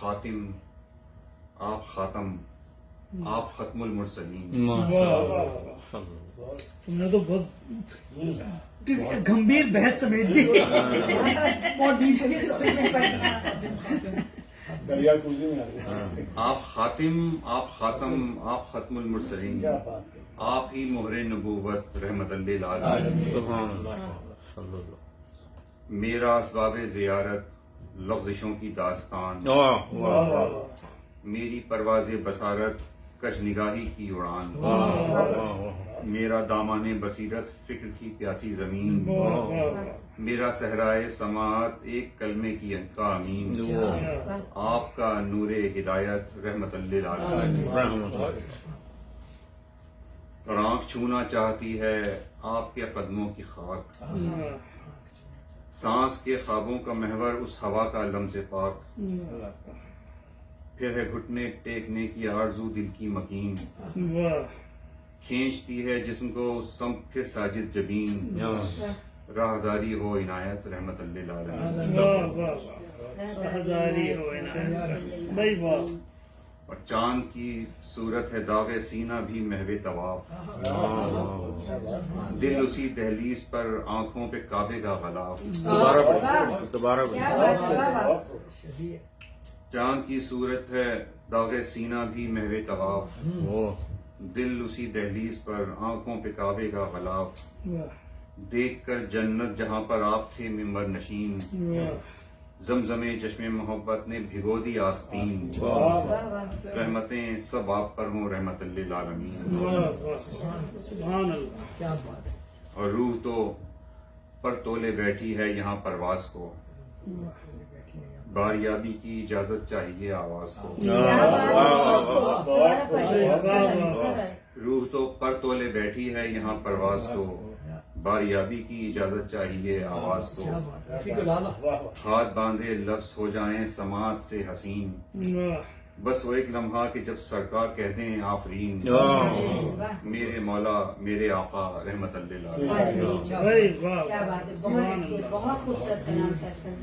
خاتم، آپ خاتم، آپ ختم المرسلین. تم نے تو بہت گمبھیر بحث سمیٹ دی. بہت ڈیپ. دریا کوزی میں آ گیا. آپ خاتم، آپ خاتم، آپ ختم المرسلین، آپ ہی مہر نبوت رحمت للعالمین. میرا اسباب زیارت لغزشوں کی داستان، میری پرواز بصارت کش نگاہی کی اڑان، میرا دامان بصیرت فکر کی پیاسی زمین، میرا صحرائے سماعت ایک کلمے کی کا امین، آپ کا نور ہدایت رحمت للعالمین. اور آنکھ چھونا چاہتی ہے آپ کے قدموں کی خاک، سانس کے خوابوں کا محور اس ہوا کا لمس پاک، پھر ہے گھٹنے ٹیکنے کی آرزو دل کی مکین، کھینچتی ہے جسم کو سمت پھر ساجد جبین، راہداری ہو عنایت رحمت للعالمین. اور چاند کی صورت ہے داغ سینہ بھی محو طواف، دل اسی دہلیز پر آنکھوں پہ کعبے کا غلاف. چاند کی صورت ہے داغ سینہ بھی محو طواف، دل اسی دہلیز پر آنکھوں پہ کعبے کا غلاف. دیکھ کر جنت جہاں پر آپ تھے ممبر نشین، زمزم چشم محبت نے بھگو دی آستین. رحمتیں سب آپ پر ہوں رحمت للعالمین. اور روح تو پر تولے بیٹھی ہے یہاں پرواز کو، باریابی کی اجازت چاہیے آواز کو. روح تو پر تولے بیٹھی ہے یہاں پرواز کو، باریابی کی اجازت چاہیے آواز کو. ہاتھ باندھے لفظ ہو جائیں سماعت سے حسین، بس وہ ایک لمحہ کہ جب سرکار کہہ دیں آفرین. میرے مولا میرے آقا رحمت للعالمین. کیا بات ہے، بہت اچھی، بہت خوبصورت کلام فیصل.